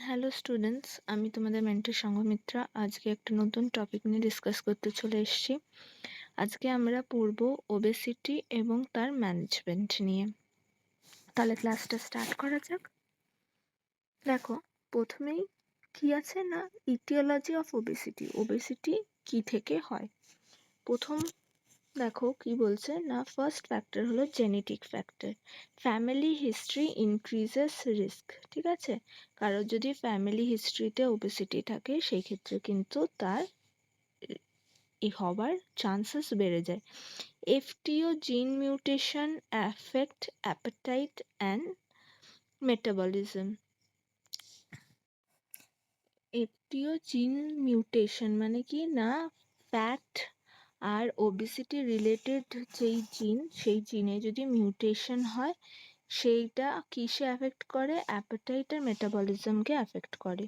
Hello students, আমি তোমাদের mentor সংঘমিত্রা। আজকে একটা নতুন টপিক নিয়ে ডিসকাস করতে চলে এসেছি। আজকে আমরা পড়ব ওবেসিটি এবং তার ম্যানেজমেন্ট নিয়ে। তাহলে ক্লাসটা স্টার্ট করা যাক। দেখো, প্রথমেই কি আছে না, ইটিওলজি অফ ওবেসিটি। ওবেসিটি কি থেকে হয়? প্রথম দেখো কি বলছে না, ফার্স্ট ফ্যাক্টর হলো genetic factor. Family history increases risk. ঠিক আছে, কারোর যদি ফ্যামিলি হিস্ট্রিতে ওবেসিটি থাকে সেই ক্ষেত্রে কিন্তু তার হবার চান্সেস বেড়ে যায়। এফটিও জিন mutation affect appetite and metabolism. FTO জিন মিউটেশন মানে কি না, ফ্যাট আর ওবেসিটি রিলেটেড যেই জিন, সেই জিনে যদি মিউটেশন হয় সেইটা কিসে অ্যাফেক্ট করে? অ্যাপেটাইট আর মেটাবলিজমকে অ্যাফেক্ট করে।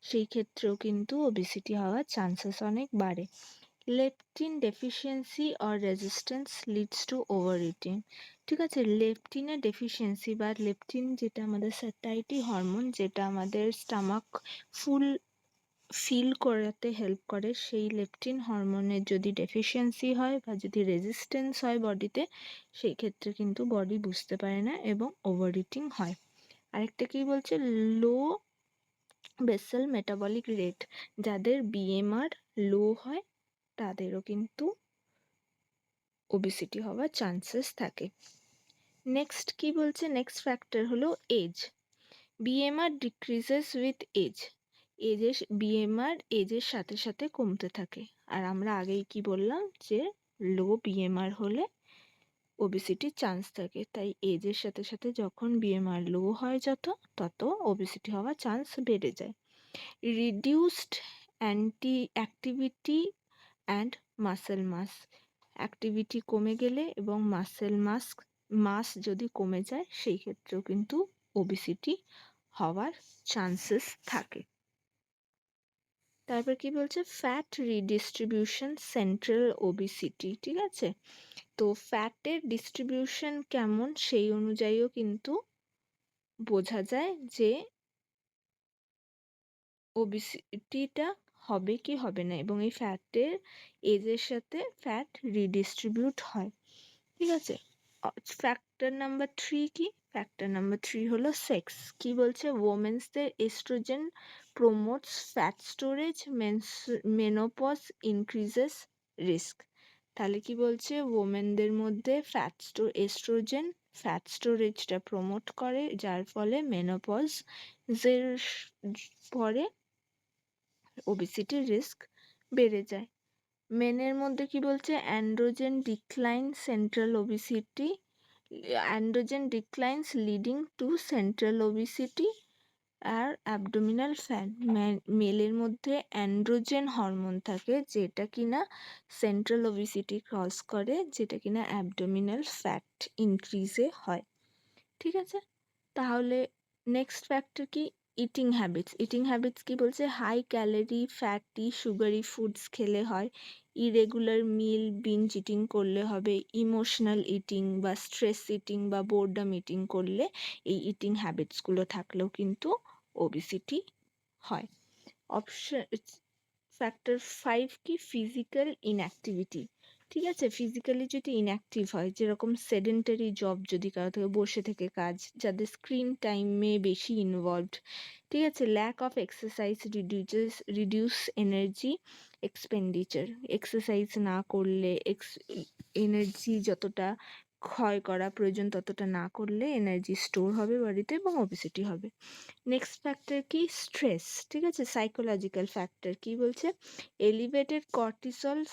সেই ক্ষেত্রেও কিন্তু ওবেসিটি হওয়ার চান্সেস অনেক বাড়ে। Leptin deficiency or resistance leads to over eating. ঠিক আছে, লেপটিনের ডেফিসিয়েন্সি বা লেপটিন যেটা আমাদের স্যাটাইটি হরমোন, যেটা আমাদের স্টামাক ফুল ফিল করাতে হেল্প করে, সেই লেপটিন হরমোনের যদি ডেফিসিয়েন্সি হয় বা যদি রেজিস্ট্যান্স হয় বডিতে, সেই ক্ষেত্রে কিন্তু বডি বুঝতে পারে না এবং ওভার ইটিং হয়। আরেকটা কি বলছে, লো বেসাল মেটাবলিক রেট। যাদের বিএমআর লো হয় তাদেরও কিন্তু ওবেসিটি হওয়ার চান্সেস থাকে। নেক্সট কি বলছে, নেক্সট ফ্যাক্টর হলো age. BMR decreases with age. BMR এজের সাথে সাথে কমতে থাকে। আর আমরা আগেই কি বললাম যে লো বিএমআর হলে ওবেসিটির চান্স থাকে, তাই এজের সাথে সাথে যখন বিএমআর লো হয় তত ওবেসিটি হওয়ার চান্স বেড়ে যায়। Reduced activity and muscle mass. Activity কমে গেলে এবং মাস যদি কমে যায় সেই ক্ষেত্রেও কিন্তু ওবেসিটি হওয়ার চান্সেস থাকে। তারপর কি বলছে, ফ্যাট রিডিস্ট্রিবিউশন সেন্ট্রাল ওবেসিটি। ঠিক আছে, তো ফ্যাটের ডিস্ট্রিবিউশন কেমন সেই অনুযায়ীও কিন্তু বোঝা যায় যে ওবেসিটিটা হবে কি হবে না, এবং এই ফ্যাটের এজের সাথে ফ্যাট রিডিস্ট্রিবিউট হয়। ঠিক আছে, ফ্যাক্টর নাম্বার 3 কি? ফ্যাক্টর নাম্বার 3 হলো সেক্স। কি বলছে, ওমেন্সদের estrogen promotes fat storage, menopause increases risk. তাহলে কি বলছে, ওমেনদের মধ্যে এস্ট্রোজেন ফ্যাট স্টোরেজটা প্রমোট করে, যার ফলে মেনোপজের পরে ওবেসিটির রিস্ক বেড়ে যায়। মেনের মধ্যে কি বলছে, androgen decline central obesity, androgen declines leading to central obesity আর অ্যাবডোমিনাল ফ্যাট। মেলের মধ্যে অ্যান্ড্রোজেন হরমোন থাকে যেটা কিনা সেন্ট্রাল ওবেসিটি ক্রস করে, যেটা কিনা অ্যাবডোমিনাল ফ্যাট ইনক্রিজে হয়। ঠিক আছে, তাহলে নেক্সট ফ্যাক্টর কি, ইটিং হ্যাবিটস। ইটিং হ্যাবিটস কি বলছে, high calorie fatty sugary foods খেলে হয়, ইরেগুলার মিল বিঞ্জ ইটিং করলে হবে, ইমোশনাল ইটিং বা স্ট্রেস ইটিং বা বোরডাম ইটিং করলে, এই ইটিং হ্যাবিটসগুলো থাকলেও কিন্তু ওবেসিটি হয়। অপশন ফ্যাক্টর 5 কি, ফিজিক্যাল ইনঅ্যাক্টিভিটি। ঠিক আছে, ফিজিক্যালি যদি ইনঅ্যাক্টিভ হয়, যেরকম সেডেন্টারি জব যদি কারো থেকে বসে থেকে কাজ, যাদের স্ক্রিন টাইমে বেশি ইনভলভড। ঠিক আছে, lack of exercise reduce energy expenditure. Exercise না করলে এনার্জি যতটা ক্ষয় করা প্রয়োজন ততটা না করলে এনার্জি স্টোর হবে বডিতে এবং ওবেসিটি হবে। নেক্সট ফ্যাক্টর কি, স্ট্রেস। ঠিক আছে, সাইকোলজিক্যাল ফ্যাক্টর কি বলছে, এলিভেটেড কর্টিসলস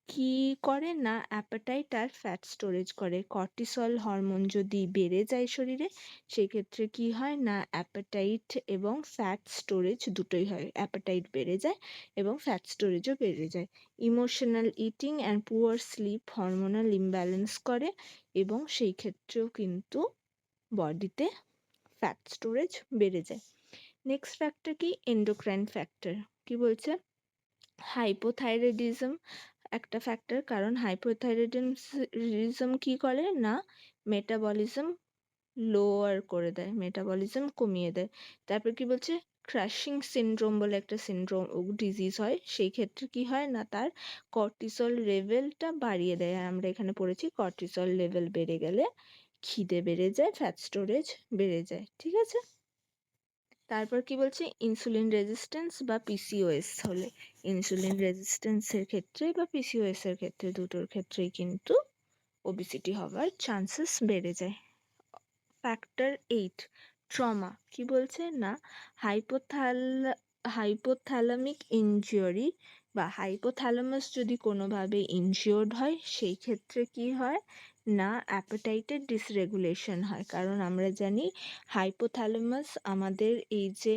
কি করে না, অ্যাপাটাইট আর ফ্যাট স্টোরেজ করে। কর্টিসল হরমোন যদি বেড়ে যায় শরীরে, সেই ক্ষেত্রে কি হয় না, অ্যাপাটাইট এবং ফ্যাট স্টোরেজ দুটোই হয়। অ্যাপাটাইট বেড়ে যায় এবং ফ্যাট স্টোরেজও বেড়ে যায়। Emotional eating and poor sleep hormonal imbalance করে এবং সেই ক্ষেত্রেও কিন্তু বডিতে ফ্যাট স্টোরেজ বেড়ে যায়। নেক্সট ফ্যাক্টর কি, এন্ডোক্রাইন ফ্যাক্টর। কি বলছে, হাইপোথাইরয়েডিজম একটা ফ্যাক্টর, কারণ হাইপোথাইরয়েডিজম কি করে না, মেটাবলিজম লোয়ার করে দেয়, মেটাবলিজম কমিয়ে দেয়। তারপর কি বলছে, ক্রাশিং সিনড্রোম বলে একটা সিনড্রোম ডিজিজ হয়, সেই ক্ষেত্রে কি হয় না তার কর্টিসল লেভেলটা বাড়িয়ে দেয়। আর আমরা এখানে পড়েছি কর্টিসল লেভেল বেড়ে গেলে খিদে বেড়ে যায়, ফ্যাট স্টোরেজ বেড়ে যায়, ঠিক আছে। তারপর কি বলছে, ইনসুলিন রেজিস্ট্যান্স বা পিসিওএস হলে, ইনসুলিন রেজিস্ট্যান্সের ক্ষেত্রে বা পিসিওএস এর ক্ষেত্রে দুটোর ক্ষেত্রেই কিন্তু ওবিসিটি হওয়ার চান্সেস বেড়ে যায়। Factor 8, trauma. কি বলছে না হাইপোথ্যালামিক ইনজিওরি বা হাইপোথ্যালামাস যদি কোনোভাবে ইনজিওর্ড হয়, সেই ক্ষেত্রে কি হয় না অ্যাপেটাইটের ডিসরেগুলেশন হয়। কারণ আমরা জানি হাইপোথ্যালামাস আমাদের এই যে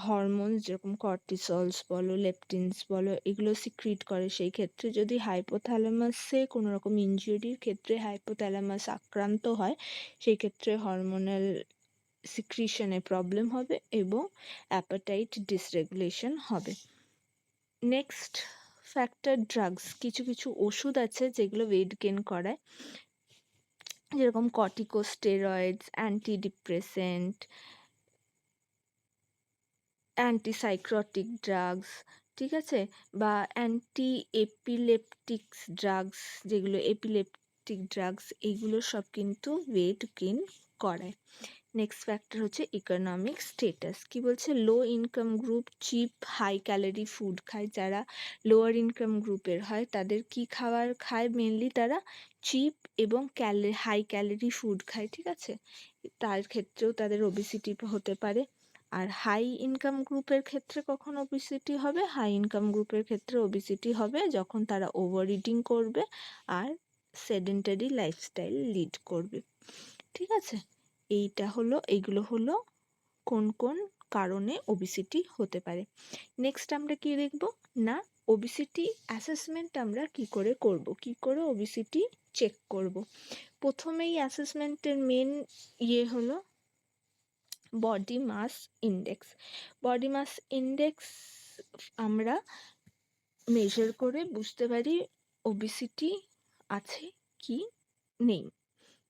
হরমোনস যেরকম কর্টিসলস বলো, লেপটিনস বলো, এগুলো সিক্রিট করে। সেই ক্ষেত্রে যদি হাইপোথ্যালামাসে কোনো রকম ইনজুরির ক্ষেত্রে হাইপোথ্যালামাস আক্রান্ত হয়, সেই ক্ষেত্রে হরমোনাল সিক্রিশনে প্রবলেম হবে এবং অ্যাপাটাইট ডিসরেগুলেশন হবে। Next factor drugs. কিছু কিছু ওষুধ আছে যেগুলো ওয়েট গেইন করায়, যেরকম কর্টিকোস্টেরয়েডস, অ্যান্টিডিপ্রেসেন্ট, অ্যান্টিসাইক্রটিক ড্রাগস, ঠিক আছে, বা অ্যান্টি এপিলেপটিক্স ড্রাগস, যেগুলো এপিলেপটিক ড্রাগস, এইগুলো সব কিন্তু ওয়েট গেইন করায়। নেক্সট ফ্যাক্টর হচ্ছে ইকোনমিক স্টেটাস। কি বলছে, low income group cheap high calorie food খায়। যারা লোয়ার ইনকাম গ্রুপের হয় তাদের কি খাবার খায়, মেনলি তারা চিপ এবং হাই ক্যালোরি ফুড খায়, ঠিক আছে। তার ক্ষেত্রেও তাদের ওবেসিটি হতে পারে। আর হাই ইনকাম গ্রুপের ক্ষেত্রে কখন ওবেসিটি হবে, হাই ইনকাম গ্রুপের ক্ষেত্রে ওবেসিটি হবে যখন তারা ওভার ইটিং করবে আর সেডেন্টারি লাইফস্টাইল লিড করবে, ঠিক আছে। এইগুলো হলো কোন কোন কারণে ওবেসিটি হতে পারে। নেক্সট আমরা কি দেখব না ওবেসিটি অ্যাসেসমেন্ট আমরা কি করে করব, কি করে ওবেসিটি চেক করব। প্রথমেই অ্যাসেসমেন্টের মেন হলো body mass index. Body mass index আমরা মেজার করে বুঝতে পারি ওবেসিটি আছে কি নেই,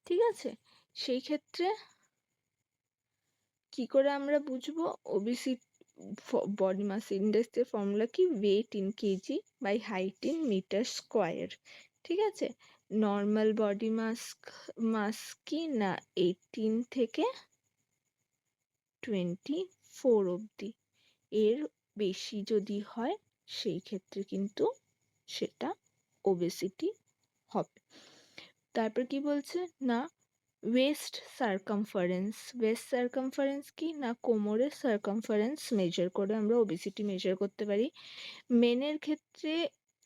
ঠিক আছে। সেই ক্ষেত্রে কি করে আমরা বুঝবো ওবেসিটি, বডি মাস ইন্ডেক্সের ফর্মুলা কি, weight in kg by height in metre square, ঠিক আছে। নর্মাল বডি মাস কি না 18 থেকে 24 অবধি, এর বেশি যদি হয় সেই ক্ষেত্রে কিন্তু সেটা ওবেসিটি হবে। তারপর কি বলছে না ওয়েস্ট সার্কামফারেন্স কি না কোমরের সার্কামফারেন্স মেজার করে আমরা ওবেসিটি মেজার করতে পারি। মেনের ক্ষেত্রে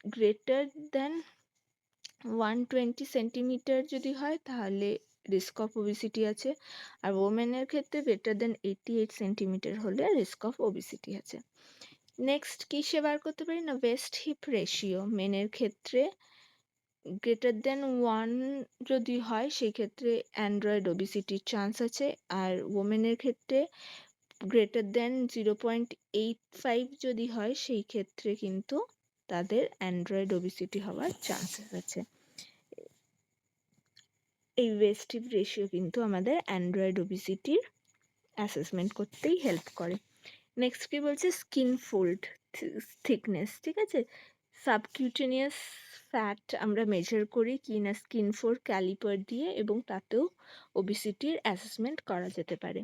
গ্রেটার দ্যান 120 সেন্টিমিটার যদি হয় তাহলে রিস্ক অফ ওবেসিটি আছে, আর ওমেনের ক্ষেত্রে গ্রেটার দ্যান 88 সেন্টিমিটার হলে রিস্ক অফ ওবেসিটি আছে। নেক্সট কিসে বার করতে পারি না ওয়েস্ট হিপ রেশিও। মেনের ক্ষেত্রে গ্রেটার দেন 1 যদি হয় সেই ক্ষেত্রে অ্যান্ড্রয়েড ওবেসিটির চান্স আছে, আর ওমেনের ক্ষেত্রে গ্রেটার দেন 0.85 যদি হয় সেই ক্ষেত্রে কিন্তু তাদের অ্যান্ড্রয়েড ওবেসিটি হওয়ার চান্সেস আছে। এই ওয়েস্ট হিপ রেশিও কিন্তু আমাদের অ্যান্ড্রয়েড ওবেসিটির অ্যাসেসমেন্ট করতেই হেল্প করে। নেক্সট কি বলছে স্কিন ফোল্ড থিকনেস, ঠিক আছে। সাবকিউটেনিয়াস ফ্যাট আমরা মেজার করি কি না স্কিন ফোল্ড ক্যালিপার দিয়ে, এবং তাতেও ওবেসিটির অ্যাসেসমেন্ট করা যেতে পারে।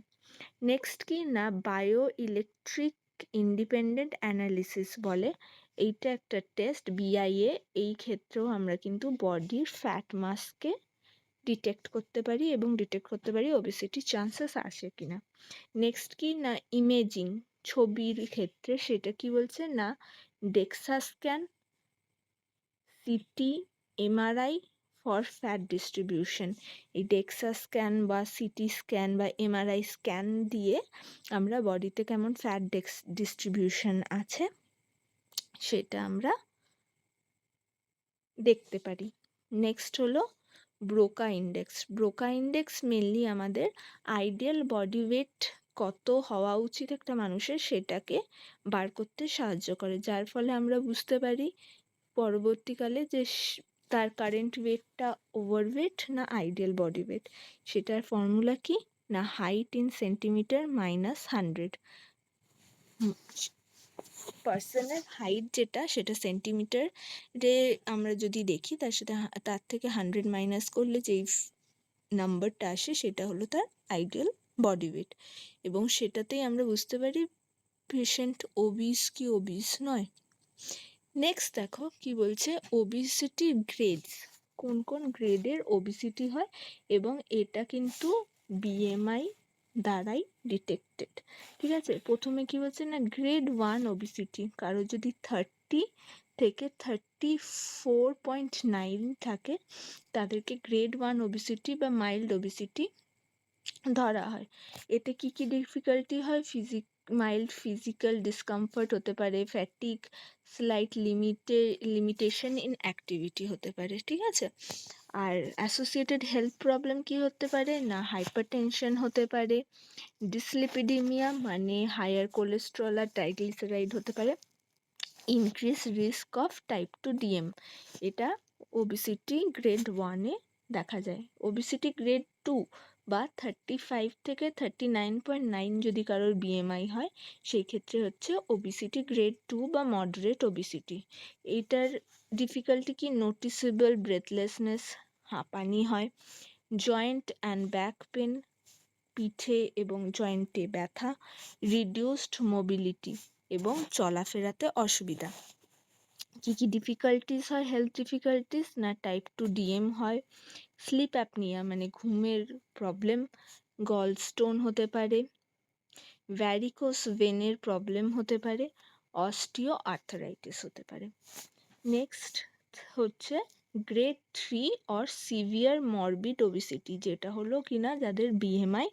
নেক্সট কি না বায়ো ইলেকট্রিক ইন্ডিপেন্ডেন্ট অ্যানালিসিস বলে, এইটা একটা টেস্ট বিআইএ। এই ক্ষেত্রেও আমরা কিন্তু বডির ফ্যাট মাসকে ডিটেক্ট করতে পারি এবং ডিটেক্ট করতে পারি ওবেসিটির চান্সেস আসে কিনা। নেক্সট কি না ইমেজিং ছবির ক্ষেত্রে, সেটা কি বলছে না DEXA scan, city, MRI for fat distribution. এই ডেক্সা স্ক্যান বা সিটি স্ক্যান বা এমআরআই স্ক্যান দিয়ে আমরা বডিতে কেমন ফ্যাট ডিস্ট্রিবিউশন আছে সেটা আমরা দেখতে পারি। নেক্সট হলো ব্রোকা ইন্ডেক্স মেনলি আমাদের আইডিয়াল বডি ওয়েট কত হওয়া উচিত একটা মানুষের সেটাকে বার করতে সাহায্য করে, যার ফলে আমরা বুঝতে পারি পরবর্তীকালে যে তার কারেন্ট ওয়েটটা ওভারওয়েট না আইডিয়াল বডি ওয়েট, সেটার ফর্মুলা কি না হাইট ইন সেন্টিমিটার মাইনাস 100। পার্সনের হাইট যেটা সেটা সেন্টিমিটারে আমরা যদি দেখি তার থেকে 100 মাইনাস করলে যেই নাম্বারটা আসে সেটা হলো তার আইডিয়াল বডি ওয়েট, এবং সেটাতেই আমরা বুঝতে পারি পেশেন্ট ওবিস কি ওবিস নয়। নেক্সট দেখো কি বলছে, ওবিসিটি গ্রেডস, কোন কোন গ্রেডের ওবিসিটি হয়, এবং এটা কিন্তু বিএমআই দ্বারাই ডিটেক্টেড। ঠিক আছে, প্রথমে কি বলছে না গ্রেড 1 ওবিসিটি, কারো যদি 30 থেকে 34.9 থাকে তাদেরকে গ্রেড 1 ওবিসিটি বা মাইল্ড ওবিসিটি ধরা হয়। এতে কি কি ডিফিকাল্টি হয়, মাইল্ড ফিজিক্যাল ডিসকমফর্ট হতে পারে, fatigue, slight limitation in activity হতে পারে। ঠিক আছে, আর অ্যাসোসিয়েটেড হেলথ প্রবলেম কি হতে পারে না হাইপারটেনশন হতে পারে, ডিসলিপিডিমিয়া মানে হায়ার কোলেস্ট্রল আর ট্রাইগ্লিসারাইড হতে পারে, increase risk of type 2 DM, এটা ওবিসিটি গ্রেড 1-এ দেখা যায়। ওবিসিটি গ্রেড 2 বা 35 থেকে 39.9 যদি কারোর বিএমআই হয় সেই ক্ষেত্রে হচ্ছে ওবিসিটি গ্রেড 2 বা মডারেট ওবিসিটি। এইটার ডিফিকাল্টি কি নোটিসেবল ব্রেথলেসনেস, হাঁপানি হয়, জয়েন্ট অ্যান্ড ব্যাক পেন, পিঠে এবং জয়েন্টে ব্যথা, রিডিউসড মোবিলিটি এবং চলাফেরাতে অসুবিধা। কি কি ডিফিকাল্টিস হয়, হেলথ ডিফিকাল্টিস না টাইপ 2 ডিএম হয়, স্লিপ অ্যাপনিয়া মানে ঘুমের প্রবলেম, গল স্টোন হতে পারে, ভ্যারিকোস ভেনের প্রবলেম হতে পারে, অস্টিও আর্থারাইটিস হতে পারে। নেক্সট হচ্ছে grade 3 or severe morbid obesity, যেটা হলো কিনা যাদের বিএমআই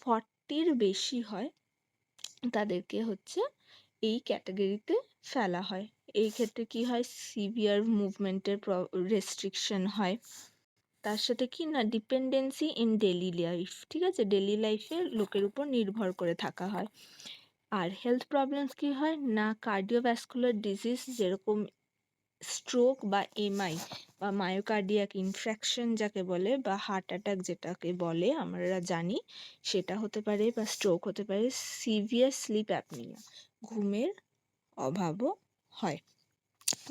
40-র বেশি হয় তাদেরকে হচ্ছে এই ক্যাটাগরিতে ফেলা হয়। এই ক্ষেত্রে কি হয়, সিভিয়ার মুভমেন্টের রেস্ট্রিকশন হয়, তার সাথে কি না ডিপেন্ডেন্সি ইন ডেইলি লাইফ। ঠিক আছে, ডেইলি লাইফে লোকের উপর নির্ভর করে থাকা হয়। আর হেলথ প্রবলেমস কি হয় না কার্ডিওভ্যাসকুলার ডিজিজ যেরকম স্ট্রোক বা এমআই বা মায়োকার্ডিয়াক ইনফ্র্যাকশন যাকে বলে বা হার্ট অ্যাটাক যেটাকে বলে আমরা জানি সেটা হতে পারে, বা স্ট্রোক হতে পারে, সিভিয়ার স্লিপ অ্যাপনিয়া ঘুমের অভাবও হয়।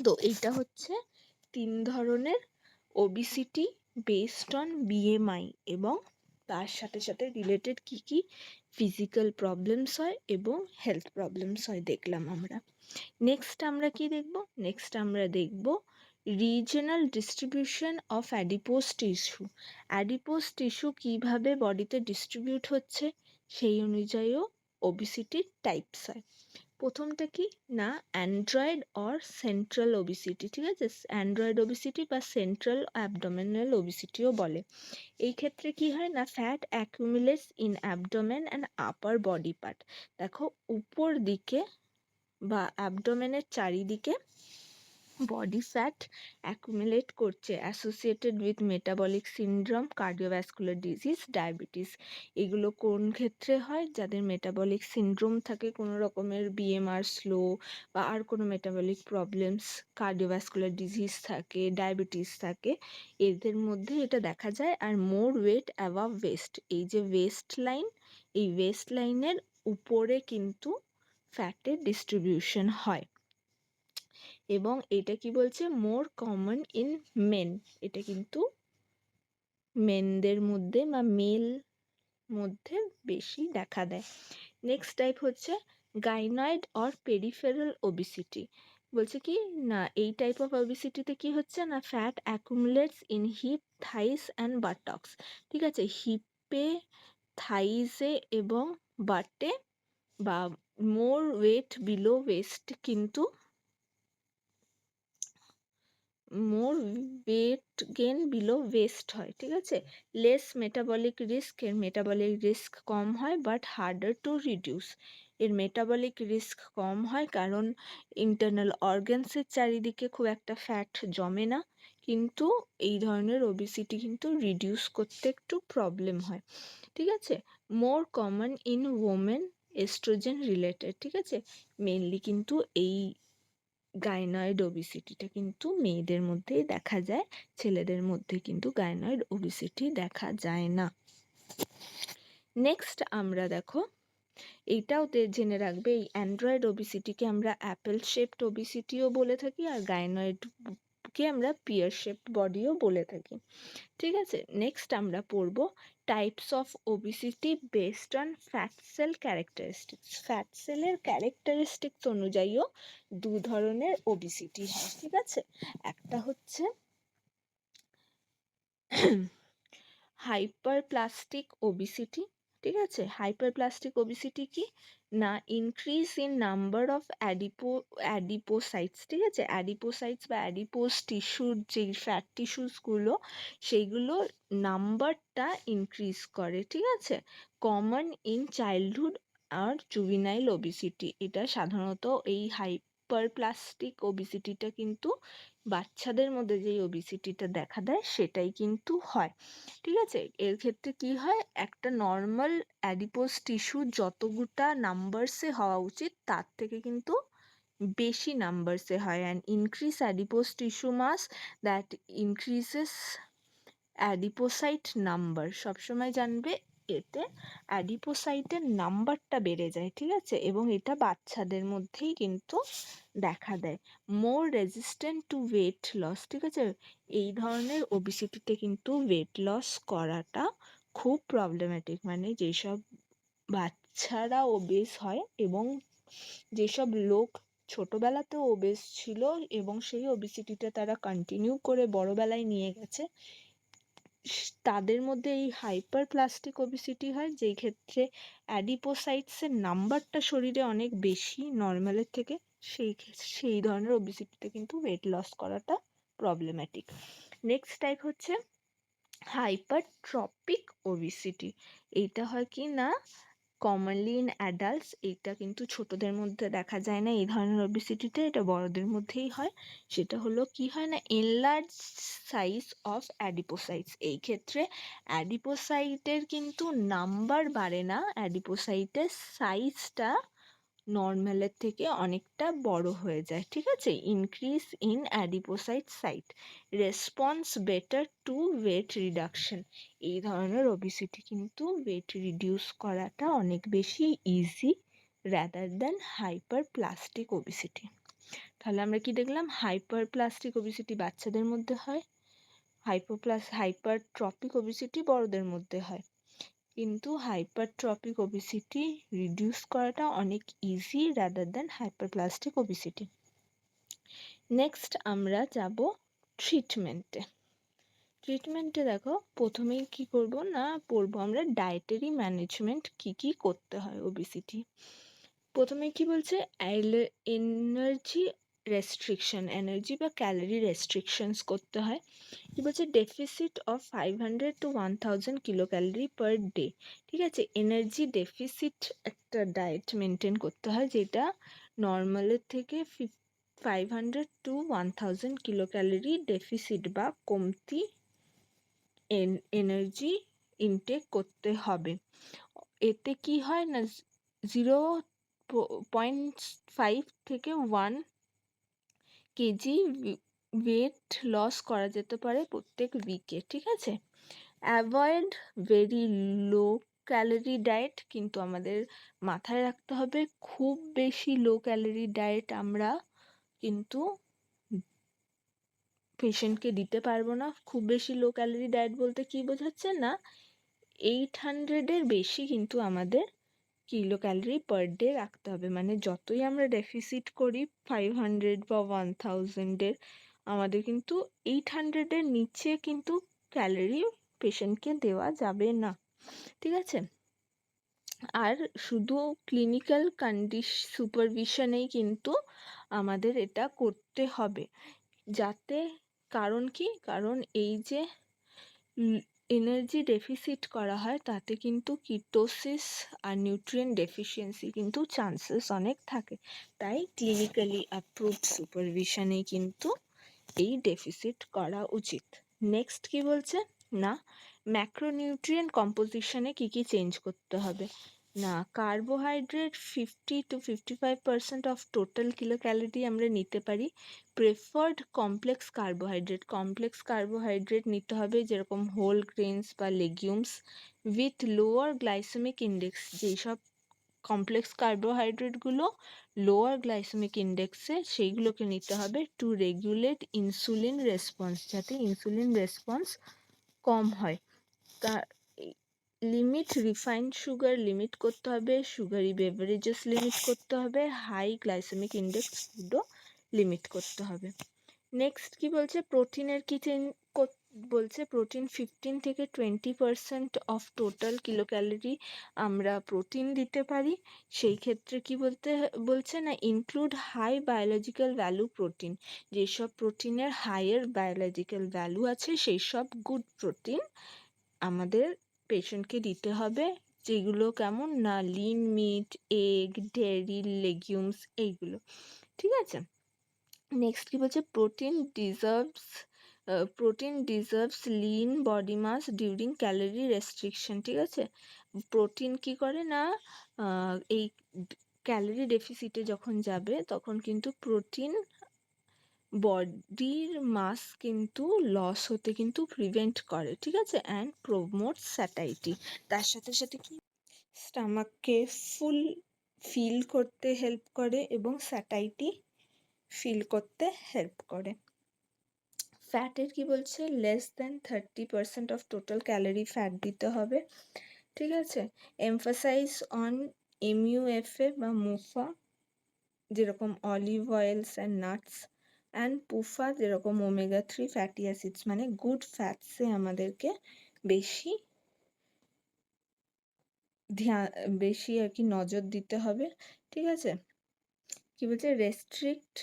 তো এইটা হচ্ছে 3 ধরনের ওবিসিটি বেসড অন বিএমআই, এবং তার সাথে সাথে রিলেটেড কি কি ফিজিক্যাল প্রবলেমস হয় এবং হেলথ প্রবলেমস হয় দেখলাম আমরা। নেক্সট আমরা কি দেখব, নেক্সট আমরা দেখব regional distribution of adipose tissue. Adipose tissue কীভাবে বডিতে ডিস্ট্রিবিউট হচ্ছে সেই অনুযায়ীও ওবিসিটির টাইপস হয়। প্রথমটা কি না অ্যান্ড্রয়েড অর সেন্ট্রাল ওবিসিটি। ঠিক আছে, অ্যান্ড্রয়েড ওবিসিটি বা সেন্ট্রাল অ্যাবডোমিনাল ওবিসিটিও বলে। এই ক্ষেত্রে কি হয় না fat accumulates in abdomen and upper body part. দেখো উপর দিকে বা অ্যাবডোমেনের চারিদিকে বডি ফ্যাট অ্যাকুমুলেট করছে, associated with metabolic syndrome, cardiovascular disease, diabetes. এগুলো কোন ক্ষেত্রে হয়, যাদের মেটাবলিক সিনড্রোম থাকে, কোনো রকমের বিএমআর স্লো বা আর কোনো মেটাবলিক প্রবলেমস, কার্ডিওভ্যাসকুলার ডিজিজ থাকে, ডায়াবেটিস থাকে, এদের মধ্যে এটা দেখা যায়। আর মোর ওয়েট অ্যাবাভ ওয়েস্ট, এই যে ওয়েস্ট লাইন, এই ওয়েস্ট লাইনের উপরে কিন্তু ফ্যাটের ডিস্ট্রিবিউশন হয়। এবং এটা কি বলছে মোর কমন ইন মেন, এটা কিন্তু মেনদের মধ্যে বা মেল মধ্যে বেশি দেখা দেয়। নেক্সট টাইপ হচ্ছে গাইনয়েড অর পেরিফেরাল ওবিসিটি। বলছে কি না এই টাইপ অফ ওবিসিটিতে কি হচ্ছে না fat accumulates in heap, থাইস and বাটক্স। ঠিক আছে, হিপে, থাইসে এবং বাটে, বা মোর ওয়েট বিলো ওয়েস্ট কিন্তু মোর ওয়েট গেন বিলো ওয়েস্ট হয়। ঠিক আছে, লেস মেটাবলিক রিস্ক, এর মেটাবলিক রিস্ক কম হয়, বাট হার্ডার টু রিডিউস। এর মেটাবলিক রিস্ক কম হয় কারণ ইন্টারনাল অর্গানসের চারিদিকে খুব একটা ফ্যাট জমে না, কিন্তু এই ধরনের ওবিসিটি কিন্তু রিডিউস করতে একটু প্রবলেম হয়। ঠিক আছে, more common in women, oestrogen related. ঠিক আছে, মেনলি কিন্তু এই গাইনয়েড ওবিসিটিটা কিন্তু মেয়েদের মধ্যেই দেখা যায়, ছেলেদের মধ্যে কিন্তু গাইনয়েড ওবিসিটি দেখা যায় না। নেক্সট আমরা দেখো, এইটাও জেনে রাখবে, এই অ্যান্ড্রয়েড ওবিসিটিকে আমরা অ্যাপেল শেপড ওবিসিটিও বলে থাকি, আর গাইনয়েডকে আমরা পিয়ার শেপড বডিও বলে থাকি। ঠিক আছে, নেক্সট আমরা পড়ব types of obesity based on fat sell characteristics. Fat সেলের ক্যারেক্টারিস্টিক্স অনুযায়ীও দু ধরনের ওবিসিটি হয়। ঠিক আছে, একটা হচ্ছে হাইপারপ্লাস্টিক ওবিসিটি। ঠিক আছে, হাইপারপ্লাস্টিক ওবিসিটি কি না, ইনক্রিজ ইন নাম্বার অফ অ্যাডিপোসাইটস। ঠিক আছে, অ্যাডিপোসাইটস বা অ্যাডিপোস টিস্যুর যে ফ্যাট টিস্যুসগুলো, সেইগুলো নাম্বারটা ইনক্রিজ করে। ঠিক আছে, কমন ইন চাইল্ডহুড আর জুভিনাইল ওবিসিটি। এটা সাধারণত এই হাইপারপ্লাস্টিক ওবিসিটিটা কিন্তু বাচ্চাদের মধ্যে যেই ওবিসিটিটা দেখা দেয় সেটাই কিন্তু হয়। ঠিক আছে, এর ক্ষেত্রে কি হয়, একটা নর্মাল অ্যাডিপোজ টিস্যু যতটা নাম্বারসে হওয়া উচিত তার থেকে কিন্তু বেশি নাম্বারসে হয়, and increase adipose tissue mass that increases adipocyte number. সবসময় জানবে এতে অ্যাডিপোসাইটের নাম্বারটা বেড়ে যায়। ঠিক আছে, এবং এটা বাচ্চাদের মধ্যেই কিন্তু দেখা দেয়। মোর রেজিস্ট্যান্ট টু ওয়েট লস। ঠিক আছে, এই ধরনের ওবিসিটিতে কিন্তু ওয়েট লস করাটা খুব প্রবলেম্যাটিক। মানে যেসব বাচ্চারা ওবেস হয় এবং যেসব লোক ছোটবেলাতেও ওবেস ছিল এবং সেই ওবিসিটিটা তারা কন্টিনিউ করে বড়বেলায় নিয়ে গেছে, তাদের মধ্যে এই হাইপারপ্লাস্টিক ওবিসিটি হয়, যেই ক্ষেত্রে অ্যাডিপোসাইটসের নাম্বারটা শরীরে অনেক বেশি নর্মালের থেকে। সেই ধরনের ওবিসিটিতে কিন্তু ওয়েট লস করাটা প্রবলেম্যাটিক। নেক্সট টাইপ হচ্ছে হাইপারট্রপিক ওবিসিটি। এইটা হয় কি না, কমনলি ইন অ্যাডাল্টস। এইটা কিন্তু ছোটদের মধ্যে দেখা যায় না এই ধরনের ওবিসিটিতে, এটা বড়দের মধ্যেই হয়। সেটা হলো কি হয় না, এনলার্জ সাইজ অফ অ্যাডিপোসাইটস। এই ক্ষেত্রে অ্যাডিপোসাইটের কিন্তু নাম্বার বাড়ে না, অ্যাডিপোসাইটের সাইজটা নর্মালের থেকে অনেকটা বড় হয়ে যায়। ঠিক আছে, increase in adipocyte site, response better to weight reduction. এই ধরনের ওবিসিটি কিন্তু ওয়েট রিডিউস করাটা অনেক বেশি easy rather than hyperplastic obesity. তাহলে আমরা কি দেখলাম, হাইপারপ্লাস্টিক ওবিসিটি বাচ্চাদের মধ্যে হয়, হাইপারট্রপিক ওবিসিটি বড়দের মধ্যে হয়, কিন্তু হাইপারট্রপিক ওবিসিটি রিডিউস করাটা অনেক easy rather than hyperplastic obesity. Next আমরা যাব ট্রিটমেন্টে। ট্রিটমেন্টে দেখো, প্রথমেই কি করব না, পড়বো আমরা ডায়েটারি ম্যানেজমেন্ট কি কি করতে হয় ওবিসিটি। প্রথমে কি বলছে, এনার্জি রেস্ট্রিকশন, এনার্জি বা ক্যালোরি রেস্ট্রিকশনস করতে হয়। কি বলছে, deficit of 500 to 1000 kilo calorie per day. ঠিক আছে, এনার্জি ডেফিসিট একটা ডায়েট মেনটেন করতে হয়, যেটা নর্মালের থেকে 500 to 1000 কিলো ক্যালোরি ডেফিসিট বা কমতি এনার্জি ইনটেক করতে হবে। এতে কি হয় না, 0.5 থেকে 1 কেজি ওয়েট লস করা যেতে পারে প্রত্যেক উইকে। ঠিক আছে, avoid very low calorie diet, কিন্তু আমাদের মাথায় রাখতে হবে খুব বেশি লো ক্যালোরি ডায়েট আমরা কিন্তু পেশেন্টকে দিতে পারবো না। খুব বেশি লো ক্যালোরি ডায়েট বলতে কি বোঝাচ্ছে না, 800-এর বেশি কিন্তু আমাদের কিলো ক্যালোরি পার ডে রাখতে হবে। মানে যতই আমরা ডেফিসিট করি 500 বা 1000-এর, আমাদের কিন্তু 800-এর নিচে কিন্তু ক্যালোরি পেশেন্টকে দেওয়া যাবে না। ঠিক আছে, আর শুধু ক্লিনিক্যাল সুপারভিশনেই কিন্তু আমাদের এটা করতে হবে, যাতে, কারণ কি, কারণ এই যে এনার্জি ডেফিসিট করা হয় তাতে কিন্তু কিটোসিস আর নিউট্রিয়েন্ট ডেফিসিয়েন্সি কিন্তু চান্সেস অনেক থাকে। তাই ক্লিনিক্যালি অ্যাপ্রুভড সুপারভিশনেই কিন্তু এই ডেফিসিট করা উচিত। নেক্সট কি বলছে না, ম্যাক্রোনিউট্রিয়েন্ট কম্পোজিশনে কি কি চেঞ্জ করতে হবে। না, carbohydrate 50 to 55% of total kilo calorie আমরা নিতে পারি। প্রেফার্ড কমপ্লেক্স কার্বোহাইড্রেট নিতে হবে, যেরকম হোল গ্রেনস বা legumes with lower glycaemic index. যেসব কমপ্লেক্স কার্বোহাইড্রেটগুলো লোয়ার গ্লাইসেমিক ইন্ডেক্সে, সেইগুলোকে নিতে হবে টু রেগুলেট ইনসুলিন রেসপন্স, যাতে ইনসুলিন রেসপন্স কম হয়। তার লিমিট রিফাইন্ড সুগার লিমিট করতে হবে, সুগারি বেভারেজেস লিমিট করতে হবে, হাই গ্লাইসেমিক ইন্ডেক্স ফুডও লিমিট করতে হবে। নেক্সট কি বলছে, প্রোটিনের কি বলছে, প্রোটিন 15 থেকে 20% অফ টোটাল কিলো ক্যালোরি আমরা প্রোটিন দিতে পারি। সেই ক্ষেত্রে কি বলছে না, include high biological value protein. যেসব প্রোটিনের হায়ার বায়োলজিক্যাল ভ্যালু আছে সেই সব গুড প্রোটিন আমাদের পেশেন্টকে দিতে হবে, যেগুলো কেমন না, lean meat, egg, dairy, legumes, এইগুলো। ঠিক আছে। নেক্সট কি বলছে, protein deserves lean body mass during calorie restriction. ঠিক আছে। প্রোটিন কি করে না, এই ক্যালোরি ডেফিসিটে যখন যাবে তখন কিন্তু প্রোটিন বডির মাস কিন্তু লস হতে কিন্তু প্রিভেন্ট করে। ঠিক আছে। And promote satiety. তার সাথে সাথে কি, স্টামাককে ফিল করতে হেল্প করে এবং স্যাটাইটি ফিল করতে হেল্প করে। ফ্যাটের কি বলছে, less than 30% of total calorie fat দিতে হবে। ঠিক আছে। এমফাসাইজ অন MUFA বা মুফা, যেরকম olive oils and nuts, and পুফা, যেরকম omega-3 ফ্যাটি অ্যাসিডস, মানে গুড ফ্যাটসে আমাদেরকে বেশি আর কি নজর দিতে হবে। ঠিক আছে। কি বলছে, restrict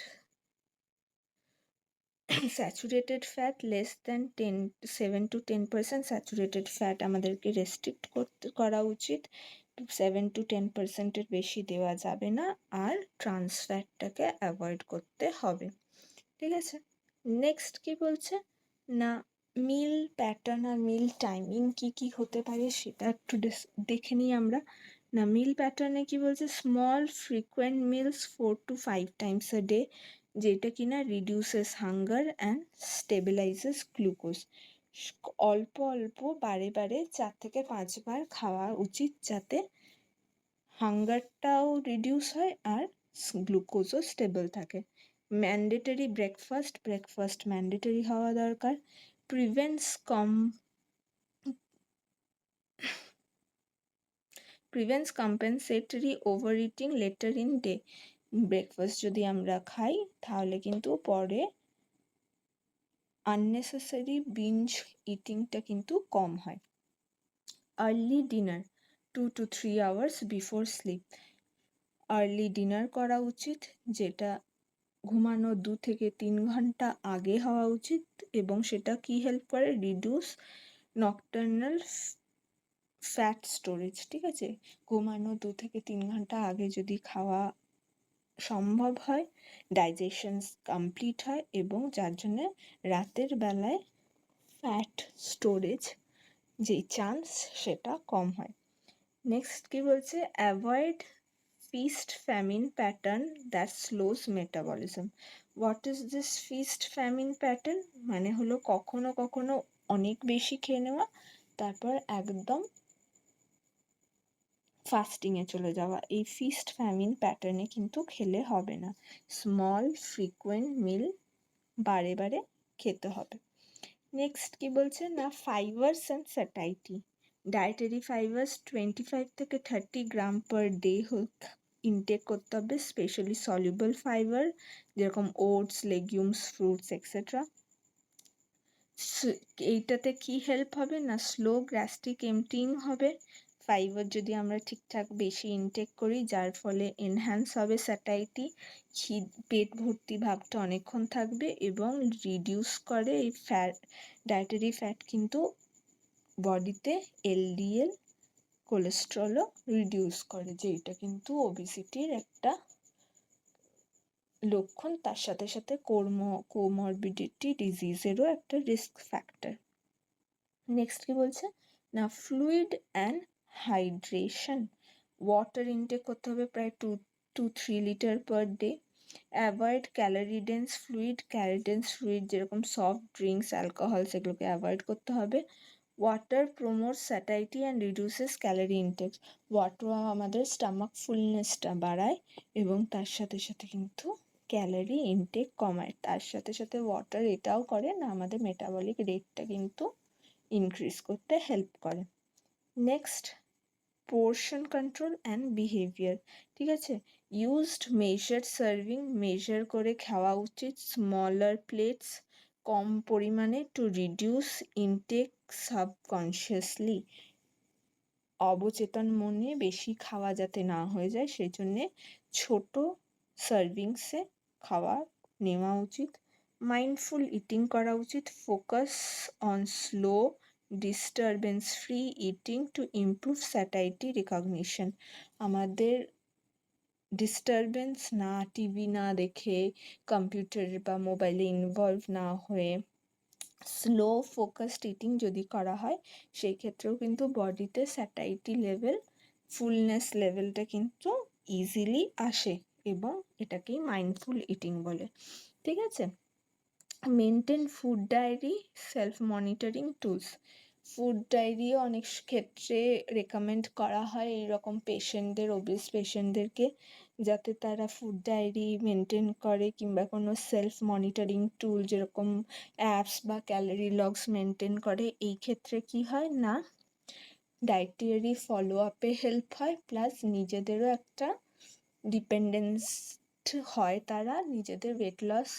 saturated fat less than 7 to 10%। Saturated fat আমাদেরকে রেস্ট্রিক্ট করা উচিত, 7 to 10%-এর বেশি দেওয়া যাবে না, আর ট্রান্স ফ্যাটটাকে অ্যাভয়েড করতে হবে। ঠিক আছে। নেক্সট কি বলছে না, মিল প্যাটার্ন আর মিল টাইমিং কি কি হতে পারে সেটা একটু দেখে নিই আমরা। না, মিল প্যাটার্নে কি বলছে, small frequent meals 4 to 5 times a day, যেটা কিনা reduces hunger and stabilises glucose. অল্প অল্প বারে বারে 4 থেকে 5 বার খাওয়া উচিত, যাতে হাঙ্গারটাও রিডিউস হয় আর গ্লুকোজও স্টেবল থাকে। ম্যান্ডেটরি ব্রেকফাস্ট ম্যান্ডেটরি হওয়া দরকার। Prevents compensatory over eating letter in day. Breakfast যদি আমরা খাই তাহলে কিন্তু পরে আননেসেসারি বিঞ্জ ইটিংটা কিন্তু কম হয়। Early dinner 2 to 3 hours before sleep. Early dinner করা উচিত, যেটা ঘুমানো 2 থেকে 3 ঘন্টা আগে হওয়া উচিত, এবং সেটা কি হেল্প করে, রিডিউস নকটার্নাল ফ্যাট স্টোরেজ। ঠিক আছে। ঘুমানো 2 থেকে 3 ঘন্টা আগে যদি খাওয়া সম্ভব হয়, ডাইজেশন কমপ্লিট হয়, এবং যার জন্য রাতের বেলায় ফ্যাট স্টোরেজ যেই চান্স সেটা কম হয়। নেক্সট কি বলছে, avoid feast famine pattern that slows metabolism. What is this feast famine pattern? মানে হলো কখনো কখনো অনেক বেশি খেয়ে নেওয়া, তারপর একদম ফাস্টিংয়ে চলে যাওয়া। এই ফিস্ট ফ্যামিন প্যাটার্নে কিন্তু খেলে হবে না। স্মল ফ্রিকোয়েন্ট মিল বারে বারে খেতে হবে। নেক্সট কি বলছে না, fibres and satiety. Dietary fibres 25 থেকে 30 গ্রাম পার ডে ইনটেক করতে হবে, স্পেশালি সলিউবল ফাইবার, যেরকম ওটস, লেগিউমস, ফ্রুটস এক্সেট্রা। এইটাতে কি হেল্প হবে না, স্লো গ্যাস্ট্রিক এমটিং হবে। ফাইবার যদি আমরা ঠিকঠাক বেশি ইনটেক করি, যার ফলে এনহ্যান্স হবে স্যাটাইটি, পেট ভর্তি ভাবটা অনেকক্ষণ থাকবে, এবং রিডিউস করে এই ডায়েটারি ফ্যাট কিন্তু বডিতে LDL কোলেস্ট্রলও রিডিউস করে, যেটা কিন্তু ওবেসিটির একটা লক্ষণ, তার সাথে সাথে কোমরবিডিটি ডিজিজেরও একটা রিস্ক ফ্যাক্টর। নেক্সট কি বলছে না, fluid and hydration. Water intake করতে হবে প্রায় 2 to 3 litre per day. Avoid calorie dense fluid যেরকম সফট ড্রিঙ্কস, অ্যালকোহল, সেগুলোকে অ্যাভয়েড করতে হবে। Water promotes satiety and reduces calorie intake. Water আমাদের স্টামাক ফুলনেসটা বাড়ায় এবং তার সাথে সাথে কিন্তু ক্যালোরি ইনটেক কমায়। তার সাথে সাথে ওয়াটার এটাও করে না, আমাদের মেটাবলিক রেটটা কিন্তু ইনক্রিজ করতে হেল্প করে। Next, portion control and behaviour. ঠিক আছে, ইউজড মেজার সার্ভিং, মেজার করে খাওয়া উচিত। স্মলার প্লেটস, কম পরিমাণে, টু রিডিউস ইনটেক সাবকনশিয়াসলি। অবচেতন মনে বেশি খাওয়া যাতে না হয়ে যায় সেই জন্যে ছোট সার্ভিংসে খাওয়া নেওয়া উচিত। মাইন্ডফুল ইটিং করা উচিত। Focus on slow disturbance free eating to improve satiety recognition. আমাদের ডিস্টারবেন্স না, টিভি না দেখে, কম্পিউটার বা মোবাইলে ইনভলভ না হয়ে স্লো ফোকাসড ইটিং যদি করা হয় সেই ক্ষেত্রেও কিন্তু বডিতে স্যাটাইটি লেভেল, ফুলনেস লেভেলটা কিন্তু ইজিলি আসে এবং এটাকেই মাইন্ডফুল ইটিং বলে। ঠিক আছে, maintain food diary, self monitoring tools. Food ডায়েরিও অনেক ক্ষেত্রে রেকমেন্ড করা হয় এইরকম পেশেন্টদের, ওবেস পেশেন্টদেরকে, যাতে তারা ফুড ডায়েরি মেনটেন করে কিংবা কোনো সেলফ মনিটরিং টুল যেরকম অ্যাপস বা ক্যালোরি লগস মেনটেন করে। এই ক্ষেত্রে কি হয় না, ডায়েটারি ফলো আপে হেল্প হয়, প্লাস নিজেদেরও একটা ডিপেন্ডেন্সড হয়, তারা নিজেদের ওয়েট লস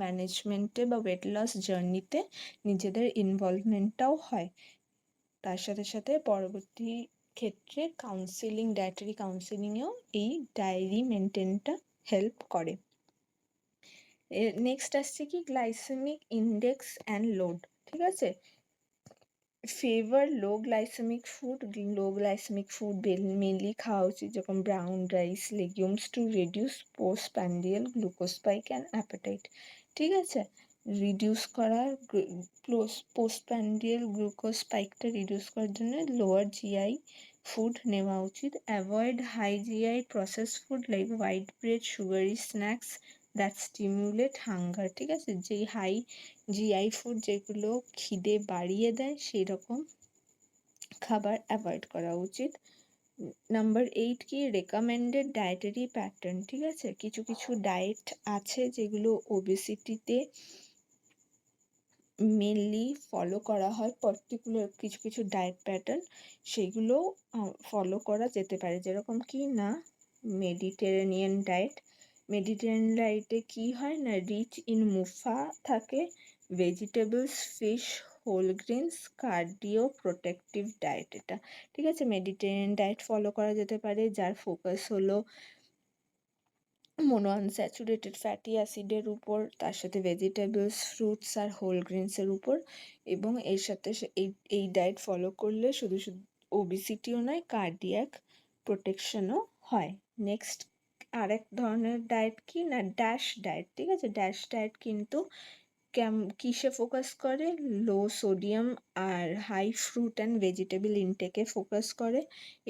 ম্যানেজমেন্টে বা ওয়েট লস জার্নিতে নিজেদের ইনভলভমেন্টটাও হয়। তার সাথে সাথে পরবর্তী ক্ষেত্রে কাউন্সিলিং, ডায়েটারি কাউন্সিলিংয়েও এই ডায়েরি মেনটেনটা হেল্প করে। নেক্সট আসছে কি গ্লাইসেমিক ইন্ডেক্স অ্যান্ড লোড। ঠিক আছে, favour low glycemic food mainly খাওয়া উচিত, যেরকম brown rice, legumes, to reduce postprandial glucose spike and appetite. ঠিক আছে, রিডিউস করার পোস্টপ্রান্ডিয়াল গ্লুকোজ স্পাইকটা রিডিউস করার জন্য লোয়ার জিআই ফুড নেওয়া উচিত। Avoid high GI process food like white bread, sugary snacks that stimulate hunger. ঠিক আছে, যেই হাই জিআই ফুড যেগুলো খিদে বাড়িয়ে দেয় সেই রকম খাবার অ্যাভয়েড করা উচিত। নাম্বার 8 কি রেকমেন্ডেড ডায়েটারি প্যাটার্ন। ঠিক আছে, কিছু কিছু ডায়েট আছে যেগুলো ওবেসিটিতে মেনলি ফলো করা হয়, পার্টিকুলার কিছু কিছু ডায়েট প্যাটার্ন, সেগুলো ফলো করা যেতে পারে। যেরকম কি না, মেডিটেরেনিয়ান ডায়েটে কি হয় না, রিচ ইন মুফা থাকে, vegetables, fish, whole grains, cardio protective diet এটা। ঠিক আছে, মেডিটেরিয়ান ডায়েট ফলো করা যেতে পারে, যার ফোকাস হলো মনোআনস্যাচুরেটেড ফ্যাটি অ্যাসিডের উপর, তার সাথে ভেজিটেবলস, ফ্রুটস আর হোল গ্রেনসের উপর। এবং এর সাথে এই ডায়েট ফলো করলে শুধু শুধু ওবেসিটিও নয়, কার্ডিয়াক প্রোটেকশনও হয়। নেক্সট আরেক ধরনের ডায়েট কি না, ড্যাশ ডায়েট। ঠিক আছে, ড্যাশ ডায়েট কিন্তু কিসে ফোকাস করে, লো সোডিয়াম আর হাই ফ্রুট অ্যান্ড ভেজিটেবল ইনটেকে ফোকাস করে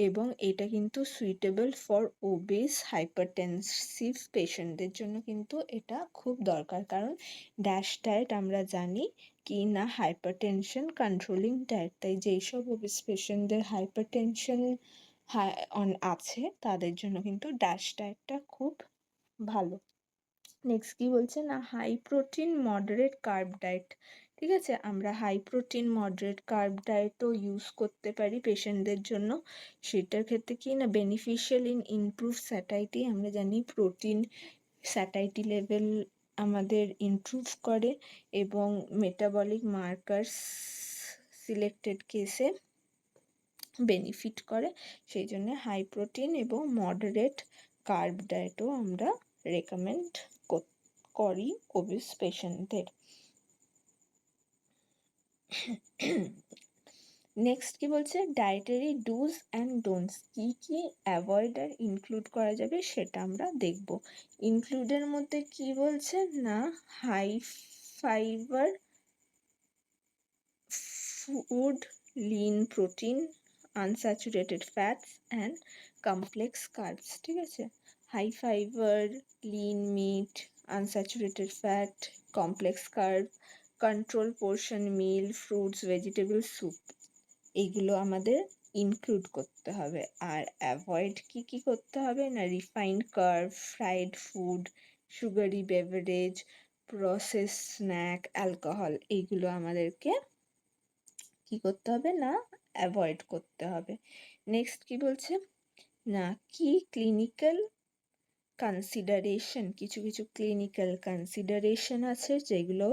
এবং এটা কিন্তু সুইটেবল ফর ওবেস হাইপারটেনসিভ পেশেন্টদের জন্য কিন্তু এটা খুব দরকার, কারণ ড্যাশ ডায়েট আমরা জানি কি না হাইপারটেনশন কন্ট্রোলিং ডায়েট। তাই যেই সব ওবেস পেশেন্টদের হাইপারটেনশন আছে তাদের জন্য কিন্তু ড্যাশ ডায়েটটা খুব ভালো। নেক্সট কি বলছে না, high protein moderate carb diet. ঠিক আছে, আমরা হাই প্রোটিন মডারেট কার্ব ডায়েটও ইউজ করতে পারি পেশেন্টদের জন্য। সেটার ক্ষেত্রে কি না, বেনিফিশিয়াল ইন ইমপ্রুভ স্যাটাইটি। আমরা জানি প্রোটিন স্যাটাইটি লেভেল আমাদের ইমপ্রুভ করে এবং মেটাবলিক মার্কার্স সিলেক্টেড কেসে বেনিফিট করে, সেই জন্য হাই প্রোটিন এবং মডারেট কার্ব ডায়েটও আমরা রেকমেন্ড করি ওবেস পেশেন্টদের। নেক্সট কি বলছে, ডায়েটারি ডুজ অ্যান্ড ডোন্টস, কি কি অ্যাভয়েড আর ইনক্লুড করা যাবে সেটা আমরা দেখব। ইনক্লুডের মধ্যে কি বলছে না, high fibre food, lean protein unsaturated fats and complex carbs, ঠিক আছে? High fibre, lean meat, unsaturated fat, complex carb, control portion meal, fruits, vegetable, soup, এইগুলো আমাদের ইনক্লুড করতে হবে। আর অ্যাভয়েড কি করতে হবে না, refined carb, fried food, sugary beverage, process snack, alcohol, এইগুলো আমাদেরকে কি করতে হবে না, অ্যাভয়েড করতে হবে। নেক্সট কি বলছে না, কি ক্লিনিক্যাল কনসিডারেশন, কিছু ক্লিনিক্যাল কনসিডারেশন আছে যেগুলো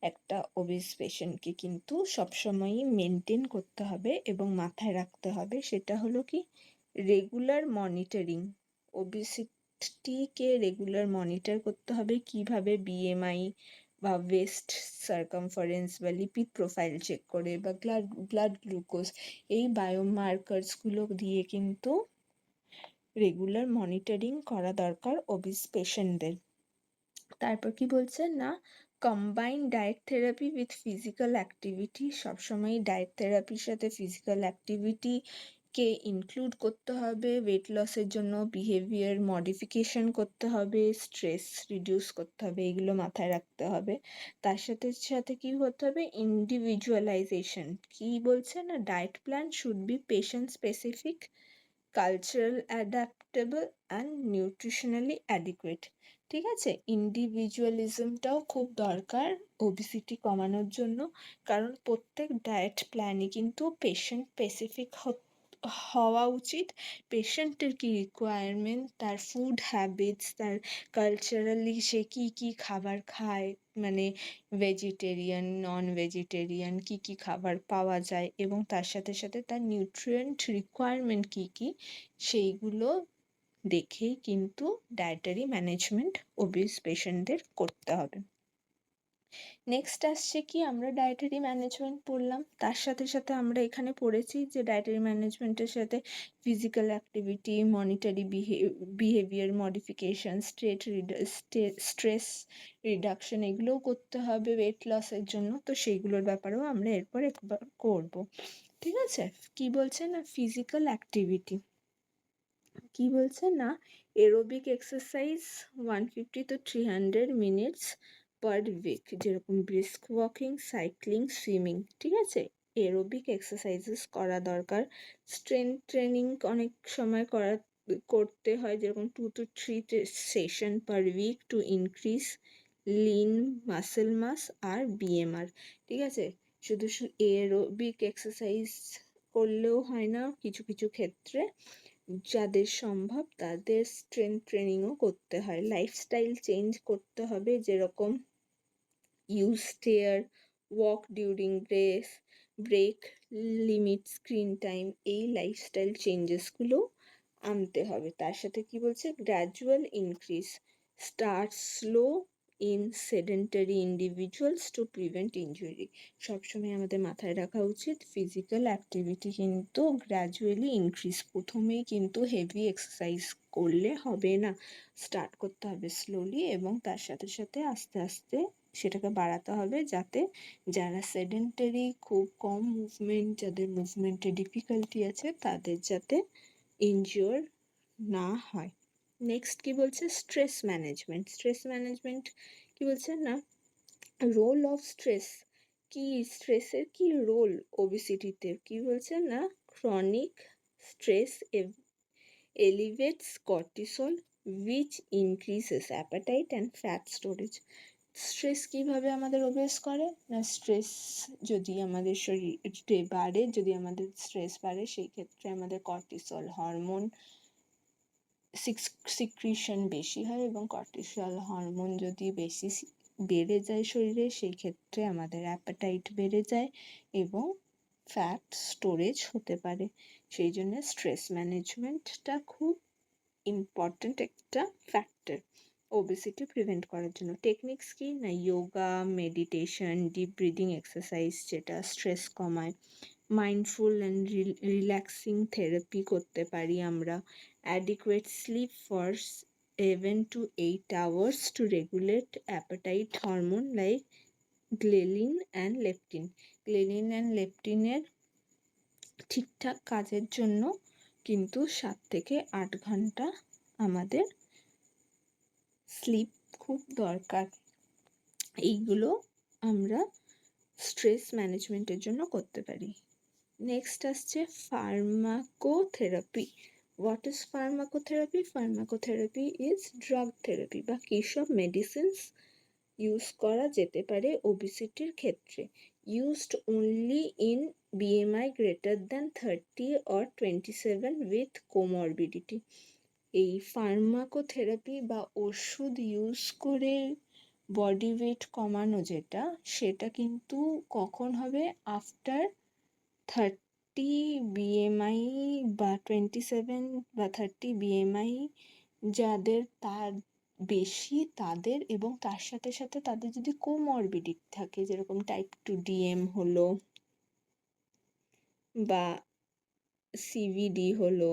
একটা ওবিস পেশেন্টকে কিন্তু সবসময়ই মেনটেন করতে হবে এবং মাথায় রাখতে হবে। সেটা হলো কি, রেগুলার মনিটরিং। ওবিসিটিকে রেগুলার মনিটর করতে হবে। কিভাবে? বিএমআই বা ওয়েস্ট সার্কামফারেন্স বা লিপিড প্রোফাইল চেক করে বা ব্লাড গ্লুকোজ, এই বায়োমার্কার্সগুলো দিয়ে কিন্তু রেগুলার মনিটরিং করা দরকার ওবিস পেশেন্টদের। তারপর কি বলছে না, combine diet therapy with physical activity. সবসময় ডায়েট থেরাপির সাথে ফিজিক্যাল অ্যাক্টিভিটিকে ইনক্লুড করতে হবে। ওয়েট লসের জন্য বিহেভিয়ার মডিফিকেশন করতে হবে, স্ট্রেস রিডিউস করতে হবে, এগুলো মাথায় রাখতে হবে। তার সাথে সাথে কি হতে হবে, ইন্ডিভিজুয়ালাইজেশন। কি বলছে না, diet plan should be patient specific, cultural adaptable and nutritionally adequate, ঠিক আছে? ইন্ডিভিজুয়ালিজমটাও খুব দরকার ওবিসিটি কমানোর জন্য, কারণ প্রত্যেক ডায়েট প্ল্যানই কিন্তু পেশেন্ট স্পেসিফিক হওয়া উচিত। পেশেন্টের কি রিকোয়ারমেন্ট, তার ফুড হ্যাবিটস, তার কালচারালি সে কি খাবার খায়, মানে ভেজিটেরিয়ান, নন ভেজিটেরিয়ান, কি খাবার পাওয়া যায়, এবং তার সাথে সাথে তার নিউট্রিয়েন্ট রিকোয়ারমেন্ট কি সেইগুলো দেখেই কিন্তু ডায়েটারি ম্যানেজমেন্ট ওবিস পেশেন্টদের করতে হবে। নেক্সট আসছে কি, আমরা ডায়েটারি ম্যানেজমেন্ট পড়লাম, তার সাথে সাথে আমরা এখানে পড়েছি যে ডায়েটারি ম্যানেজমেন্টের সাথে physical activity, monetary behaviour modification, stress reduction, এগুলোও করতে হবে ওয়েট লসের জন্য। তো সেইগুলোর ব্যাপারেও আমরা এরপর একবার করব, ঠিক আছে? কি বলছে না, ফিজিক্যাল অ্যাক্টিভিটি কি বলছে না, aerobic exercise 150 to 300 minutes per week, যেরকম ব্রিস্ক ওয়াকিং, সাইক্লিং, সুইমিং, ঠিক আছে? এরোবিক এক্সারসাইজেস করা দরকার। স্ট্রেংথ ট্রেনিং অনেক সময় করতে হয়, যেরকম 2 to 3 session per week to increase lean muscle mass আর বিএমআর, ঠিক আছে? শুধু এরোবিক এক্সারসাইজ করলেও হয় না, কিছু ক্ষেত্রে যাদের সম্ভব তাদের স্ট্রেংথ ট্রেনিংও করতে হয়। লাইফস্টাইল চেঞ্জ করতে হবে, যেরকম use stair, walk during break, limit screen time, এই লাইফস্টাইল চেঞ্জেসগুলো আনতে হবে। তার সাথে কি বলছে, gradual increase, start slow in sedentary individuals to prevent injury. সবসময় আমাদের মাথায় রাখা উচিত, ফিজিক্যাল অ্যাক্টিভিটি কিন্তু গ্র্যাজুয়ালি ইনক্রিজ, প্রথমেই কিন্তু হেভি এক্সারসাইজ করলে হবে না, স্টার্ট করতে হবে স্লোলি, এবং তার সাথে সাথে আস্তে আস্তে সেটাকে বাড়াতে হবে, যাতে যারা সেডেন্টারি, খুব কম মুভমেন্ট, যাদের মুভমেন্টে ডিফিকাল্টি আছে, তাদের যাতে ইনজিওর না হয়। নেক্সট কি বলছে, স্ট্রেস ম্যানেজমেন্ট কি বলছে না, রোল অফ স্ট্রেস, কি স্ট্রেসের কি রোল ওবিসিটিতে, কি বলছে না, chronic stress elevates cortisol which increases appetite and fat storage. Stress কিভাবে আমাদের ওবেস করে না, স্ট্রেস যদি আমাদের শরীরে বাড়ে, যদি আমাদের স্ট্রেস বাড়ে, সেই ক্ষেত্রে আমাদের কর্টিসল হরমোন সিক্রিশন বেশি হয়, এবং কর্টিসল হরমোন যদি বেশি বেড়ে যায় শরীরে, সেই ক্ষেত্রে আমাদের অ্যাপাটাইট বেড়ে যায় এবং ফ্যাট স্টোরেজ হতে পারে। সেই জন্য স্ট্রেস ম্যানেজমেন্টটা খুব ইম্পর্ট্যান্ট একটা ফ্যাক্টর ওবেসিটি প্রিভেন্ট করার জন্য। টেকনিক্স কি না, yoga, meditation, deep breathing exercise যেটা স্ট্রেস কমায়, মাইন্ডফুল অ্যান্ড রিল্যাক্সিং থেরাপি করতে পারি আমরা, adequate slip for 7 to 8 hours to regulate appetite hormone like ghrelin and leptin। Ghrelin and লেপটিনের ঠিকঠাক কাজের জন্য কিন্তু 7 থেকে 8 ঘন্টা আমাদের স্লিপ খুব দরকার। এইগুলো আমরা স্ট্রেস ম্যানেজমেন্টের জন্য করতে পারি। নেক্সট আসছে pharmacotherapy. What is pharmacotherapy? Pharmacotherapy is drug therapy বা কিসব মেডিসিনস ইউজ করা যেতে পারে ওবেসিটির ক্ষেত্রে। Used only in BMI greater than 30 or 27 with comorbidity. এই ফার্মাকোথেরাপি বা ওষুধ ইউজ করে বডি ওয়েট কমানো যেটা, সেটা কিন্তু কখন হবে? আফটার 30 BMI বা 27 বা 30 BMI যাদের তার বেশি তাদের, এবং তার সাথে সাথে তাদের যদি কোমরবিডিটি থাকে, যেরকম টাইপ 2 DM হলো বা CVD হলো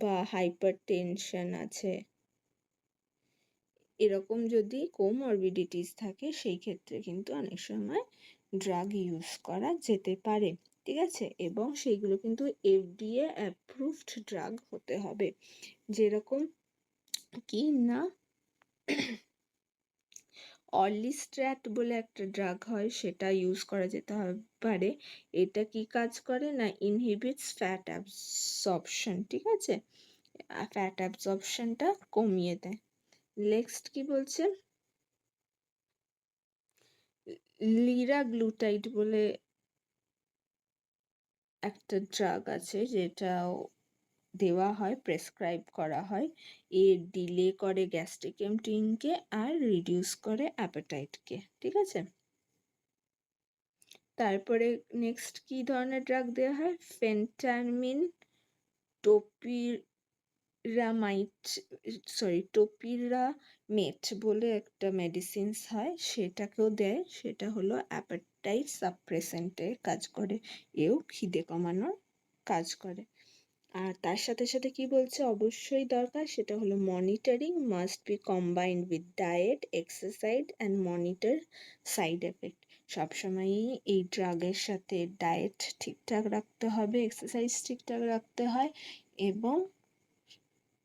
বা হাইপার টেনশন আছে, এরকম যদি কোমরবিডিটিস থাকে সেই ক্ষেত্রে কিন্তু অনেক সময় ড্রাগ ইউজ করা যেতে পারে। ঠিক আছে, এবং সেইগুলো কিন্তু FDA অ্যাপ্রুভড ড্রাগ হতে হবে। যেরকম কি না, অর্লিস্ট্র্যাট বলে একটা ড্রাগ হয়, সেটা ইউজ করা যেতে পারে। এটা কি কাজ করে না, ইনহিবিটস ফ্যাট অ্যাবসর্পশন। ঠিক আছে, ফ্যাট অ্যাবসর্পশনটা কমিয়ে দেয়। নেক্সট কি বলছে, লিরাগ্লুটাইড বলে একটা ড্রাগ আছে, যেটাও দেওয়া হয়, প্রেসক্রাইব করা হয়। ডিলে করে গ্যাস্ট্রিক এমটিংকে আর রিডিউস করে অ্যাপেটাইটকে। ঠিক আছে, তারপরে নেক্সট কি ধরনের ড্রাগ দেওয়া হয়? ফেন্টামিন, টোপিরামেট বলে একটা মেডিসিনস হয়, সেটাকেও দেয়। সেটা হলো অ্যাপেটাইট সাপ্রেসেন্টের কাজ করে, এও খিদে কমানোর কাজ করে। আর তার সাথে সাথে কি বলছে অবশ্যই দরকার, সেটা হলো monitoring must be combined with diet, exercise and monitor side effect. সবসময়ই এই ড্রাগের সাথে ডায়েট ঠিকঠাক রাখতে হবে, এক্সারসাইজ ঠিকঠাক রাখতে হয়, এবং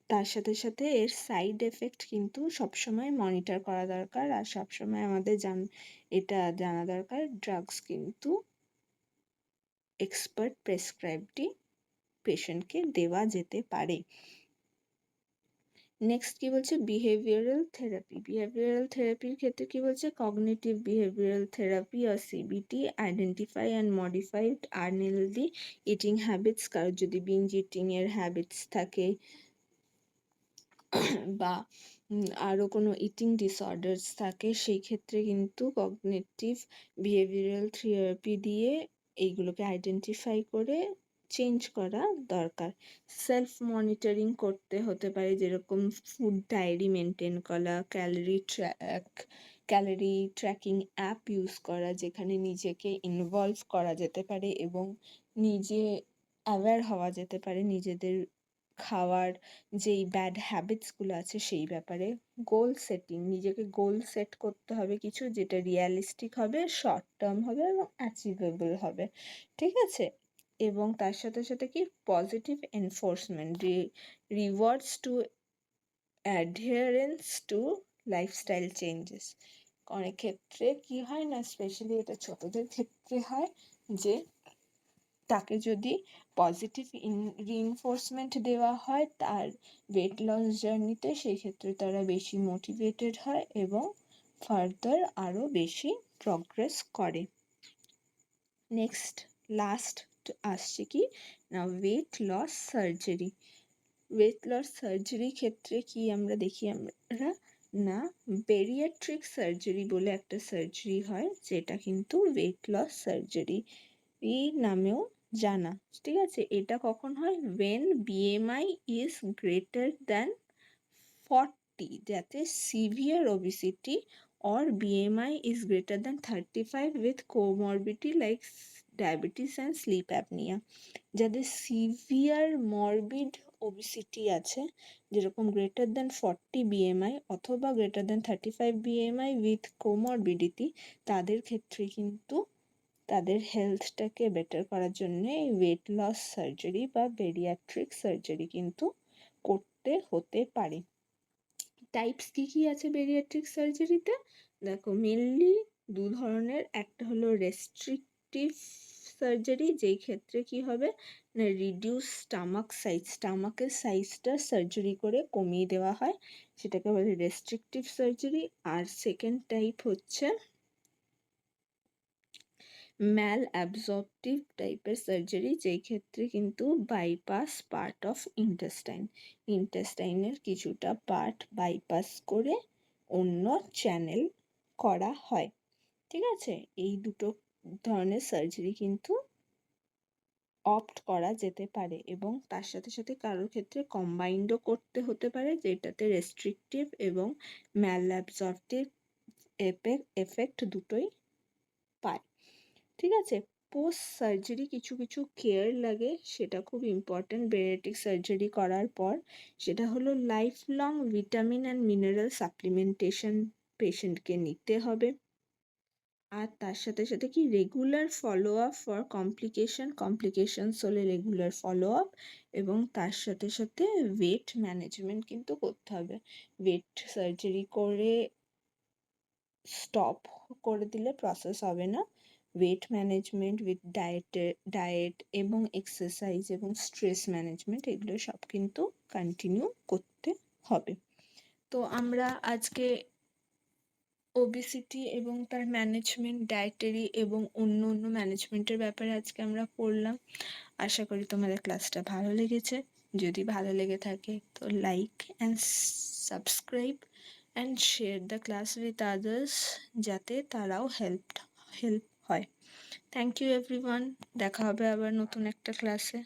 তার সাথে সাথে এর সাইড এফেক্ট কিন্তু সবসময় মনিটর করা দরকার। আর সবসময় আমাদের এটা জানা দরকার, ড্রাগস কিন্তু এক্সপার্ট প্রেসক্রাইবডই পেশেন্টকে দেওয়া যেতে পারে। নেক্সট কি বলছে, বিহেভিয়ারাল থেরাপি। বিহেভিয়ারাল থেরাপির ক্ষেত্রে কি বলছে, কগনিটিভ বিহেভিয়ারাল থেরাপি আর CBT identify and modified unhealthy eating habits. কারোর যদি বিঞ্জ ইটিং এর হ্যাবিটস থাকে বা আরও কোনো ইটিং ডিসঅর্ডার্স থাকে, সেই ক্ষেত্রে কিন্তু কগনিটিভ বিহেভিয়ারাল থেরাপি দিয়ে এইগুলোকে আইডেন্টিফাই করে চেঞ্জ করা দরকার। সেলফ মনিটরিং করতে হতে পারে, যেরকম ফুড ডায়েরি মেনটেন করা, ক্যালোরি ট্র্যাকিং অ্যাপ ইউজ করা, যেখানে নিজেকে ইনভলভ করা যেতে পারে এবং নিজে অ্যাওয়্যার হওয়া যেতে পারে নিজেদের খাওয়ার যেই ব্যাড হ্যাবিটসগুলো আছে সেই ব্যাপারে। গোল সেটিং, নিজেকে গোল সেট করতে হবে কিছু, যেটা রিয়ালিস্টিক হবে, শর্ট টার্ম হবে এবং অ্যাচিভেবল হবে। ঠিক আছে, এবং তার সাথে সাথে কি positive enforcement, rewards to adherence to lifestyle changes. অনেক ক্ষেত্রে কি হয় না, স্পেশালি এটা ছোটদের ক্ষেত্রে হয়, যে তাকে যদি পজিটিভ রিইনফোর্সমেন্ট দেওয়া হয় তার ওয়েট লস জার্নিতে, সেই ক্ষেত্রে তারা বেশি মোটিভেটেড হয় এবং ফার্দার আরও বেশি প্রগ্রেস করে। নেক্সট লাস্ট আসছে কি না, weight loss surgery. Weight loss surgery ক্ষেত্রে কি আমরা দেখি, আমরা না বেরিয়াট্রিক সার্জারি বলে একটা সার্জারি হয়, যেটা কিন্তু ওয়েট লস সার্জারি এই নামেও জানা। ঠিক আছে, এটা কখন হয়? when BMI is greater than 40, যাতে severe obesity or BMI is greater than 35 with comorbidity like diabetes and sleep apnea। যাদের সিভিয়ার মরবিড ওবেসিটি আছে, যেরকম গ্রেটার দ্যান 40 BMI অথবা greater than 35 BMI with comorbidity, তাদের ক্ষেত্রে কিন্তু তাদের হেলথটাকে বেটার করার জন্য এই ওয়েট লস সার্জারি বা বেরিয়াট্রিক সার্জারি কিন্তু করতে হতে পারে। টাইপস কী আছে বেরিয়াট্রিক সার্জারিতে? দেখো মেনলি দু ধরনের, একটা হলো রেস্ট্রিকটিভ সার্জারি, যেই ক্ষেত্রে কি হবে না রিডিউস স্টামাকের সাইজটা সার্জারি করে কমিয়ে দেওয়া হয়, সেটাকে বলে রেস্ট্রিকটিভ সার্জারি। আর সেকেন্ড টাইপ হচ্ছে ম্যাল অ্যাবজর্পটিভ টাইপের সার্জারি, যেই ক্ষেত্রে কিন্তু বাইপাস পার্ট অফ ইন্টেস্টাইনের কিছুটা পার্ট বাইপাস করে অন্য চ্যানেল করা হয়। ঠিক আছে, এই দুটো ধরনের সার্জারি কিন্তু অপ্ট করা যেতে পারে এবং তার সাথে সাথে কারোর ক্ষেত্রে কম্বাইন্ডও করতে হতে পারে, যেটাতে রেস্ট্রিকটিভ এবং ম্যাল অ্যাবজর্পটিভ এফেক্ট দুটোই পায়। ঠিক আছে, পোস্ট সার্জারি কিছু কিছু কেয়ার লাগে, সেটা খুব ইম্পর্ট্যান্ট বেরিয়াট্রিক সার্জারি করার পর। সেটা হলো life long vitamin and mineral supplementation পেশেন্টকে নিতে হবে। আর তার সাথে সাথে কি regular follow up for complications হলে রেগুলার ফলো আপ, এবং তার সাথে সাথে ওয়েট ম্যানেজমেন্ট কিন্তু করতে হবে। ওয়েট সার্জারি করে স্টপ করে দিলে প্রসেস হবে না, ওয়েট ম্যানেজমেন্ট উইথ ডায়েট এবং এক্সারসাইজ এবং স্ট্রেস ম্যানেজমেন্ট এগুলো সব কিন্তু কন্টিনিউ করতে হবে। তো আমরা আজকে ওবেসিটি এবং তার ম্যানেজমেন্ট, ডায়েটারি এবং অন্য অন্য ম্যানেজমেন্টের ব্যাপারে আজকে আমরা পড়লাম। আশা করি তোমাদের ক্লাসটা ভালো লেগেছে। যদি ভালো লেগে থাকে তো like and subscribe and share the class with others, যাতে তারাও হেল্প হয়। থ্যাংক ইউ এভরিওয়ান, দেখা হবে আবার নতুন একটা ক্লাসে।